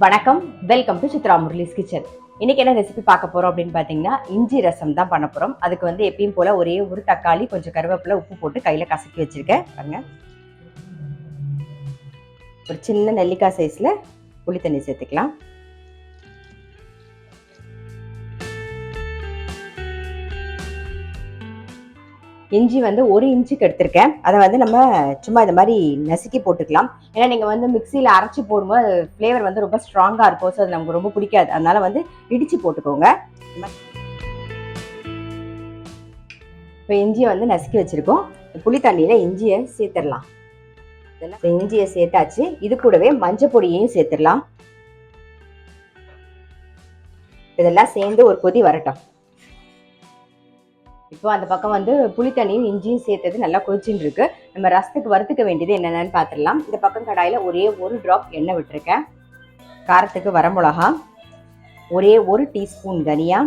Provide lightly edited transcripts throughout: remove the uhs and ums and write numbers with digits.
வணக்கம், welcome to Chitra Murali's kitchen. இன்னைக்கு என்ன ரெசிபி பார்க்க போறோம் அப்படின்னு பார்த்தீங்கன்னா, இஞ்சி ரசம் தான் பண்ண போறோம். அதுக்கு வந்து எப்பயும் போல ஒரே ஒரு தக்காளி, கொஞ்சம் கருவேப்பிலை, உப்பு போட்டு கையில கசக்கி வச்சிருக்கேன். பாருங்க, ஒரு சின்ன நெல்லிக்காய் சைஸ்ல புளி தண்ணி சேர்த்துக்கலாம். இஞ்சி வந்து 1 இன்ச்சுக்கு எடுத்திருக்கேன். அதை வந்து நம்ம சும்மா இந்த மாதிரி நசுக்கி போட்டுக்கலாம். ஏன்னா நீங்கள் வந்து மிக்சியில் அரைச்சி போடும்போது ஃப்ளேவர் வந்து ரொம்ப ஸ்ட்ராங்காக இருக்கும். ஸோ அது நமக்கு ரொம்ப பிடிக்காது. அதனால வந்து இடித்து போட்டுக்கோங்க. இப்போ இஞ்சியை வந்து நசுக்கி வச்சுருக்கோம். புளி தண்ணியில் இஞ்சியை சேர்த்துடலாம். இஞ்சியை சேர்த்தாச்சு. இது கூடவே மஞ்சள் பொடியையும் சேர்த்துடலாம். இதெல்லாம் சேர்ந்து ஒரு கொதி வரட்டும். இப்போ அந்த பக்கம் வந்து புளித்தண்ணியும் இஞ்சியும் சேர்த்தது நல்லா கொதிச்சுட்டு இருக்கு. நம்ம ரசத்துக்கு வறுத்துக்க வேண்டியது என்னென்னு பார்த்துடலாம். இந்த பக்கம் கடாயில் ஒரே ஒரு ட்ராப் எண்ணெய் விட்டுருக்கேன். காரத்துக்கு வரமிளகா, ஒரே 1 டீஸ்பூன் தனியா,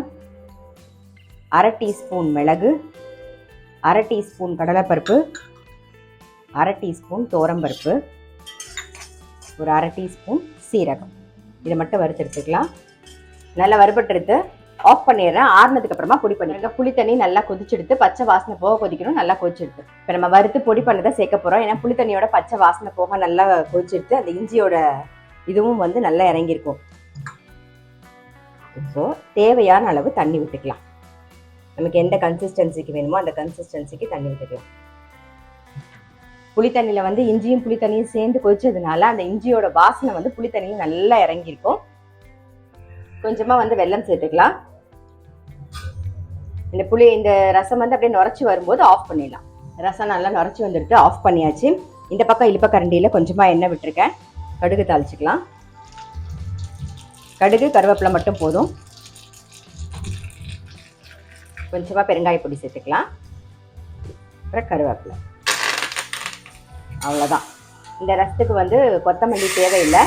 1/2 டீஸ்பூன் மிளகு, 1/2 டீஸ்பூன் கடலைப்பருப்பு, 1/2 டீஸ்பூன் துவரம்பருப்பு, ஒரு 1/2 டீஸ்பூன் சீரகம். இதை மட்டும் வறுத்து எடுத்துக்கலாம். நல்லா வறுபட்டு ஆஃப் பண்ணிடுறேன். ஆறுனதுக்கு அப்புறமா பொடி பண்ணிடுங்க. புளி தண்ணி நல்லா கொதிச்செடுத்து பச்சை வாசனை போக கொதிக்கணும். நல்லா கொதிச்செடுத்து இப்போ நம்ம வறுத்து பொடி பண்ணதை சேர்க்க போகிறோம். ஏன்னா புளி தண்ணியோட பச்சை வாசனை போக நல்லா கொதிச்செடுத்து அந்த இஞ்சியோட இதுவும் வந்து நல்லா இறங்கியிருக்கும். இப்போ தேவையான அளவு தண்ணி விட்டுக்கலாம். நமக்கு எந்த கன்சிஸ்டன்சிக்கு வேணுமோ அந்த கன்சிஸ்டன்சிக்கு தண்ணி விட்டுக்கலாம். புளி தண்ணியில் வந்து இஞ்சியும் புளி தண்ணியும் சேர்ந்து கொதிச்சதுனால அந்த இஞ்சியோட வாசனை வந்து புளி தண்ணியில் நல்லா இறங்கியிருக்கும். கொஞ்சமாக வந்து வெல்லம் சேர்த்துக்கலாம். இந்த ரசம் வந்து அப்படியே நுரைச்சி வரும்போது ஆஃப் பண்ணிடலாம். ரசம் நல்லா நுரைச்சி வந்துடுது. ஆஃப் பண்ணியாச்சு. இந்த பக்கம் இழுப்ப கரண்டியில் கொஞ்சமாக எண்ணெய் விட்டுருக்கேன். கடுகு தாளிச்சிக்கலாம். கடுகு கருவேப்பிலை மட்டும் போதும். கொஞ்சமாக பெருங்காய பொடி சேர்த்துக்கலாம். அப்புறம் கருவேப்பிலை. அவ்வளோதான். இந்த ரசத்துக்கு வந்து கொத்தமல்லி தேவையில்லை.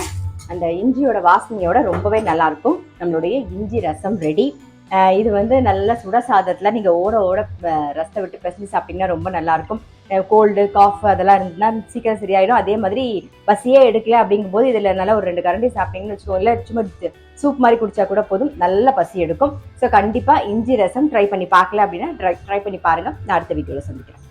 அந்த இஞ்சியோட வாசனையோட ரொம்பவே நல்லாயிருக்கும். நம்மளுடைய இஞ்சி ரசம் ரெடி. இது வந்து நல்ல சுட சாதத்தில் நீங்கள் ஓட ரசத்தை விட்டு பிசைஞ்சு சாப்பிட்டிங்கன்னா ரொம்ப நல்லாயிருக்கும். கோல்டு காஃப் அதெல்லாம் இருந்ததுன்னா சீக்கிரம் சரியாயிடும். அதே மாதிரி பசியே எடுக்கல அப்படிங்கும்போது இதில் நல்லா ஒரு 2 கரண்டி சாப்பிட்டீங்கன்னு வச்சுக்கோங்க. இல்லை சும்மா சூப் மாதிரி குடித்தா கூட போதும், நல்ல பசி எடுக்கும். ஸோ கண்டிப்பாக இஞ்சி ரசம் ட்ரை பண்ணி பார்க்கல அப்படின்னா ட்ரை பண்ணி பாருங்கள். நான் அடுத்த வீடியோவில் சந்திக்கிறேன்.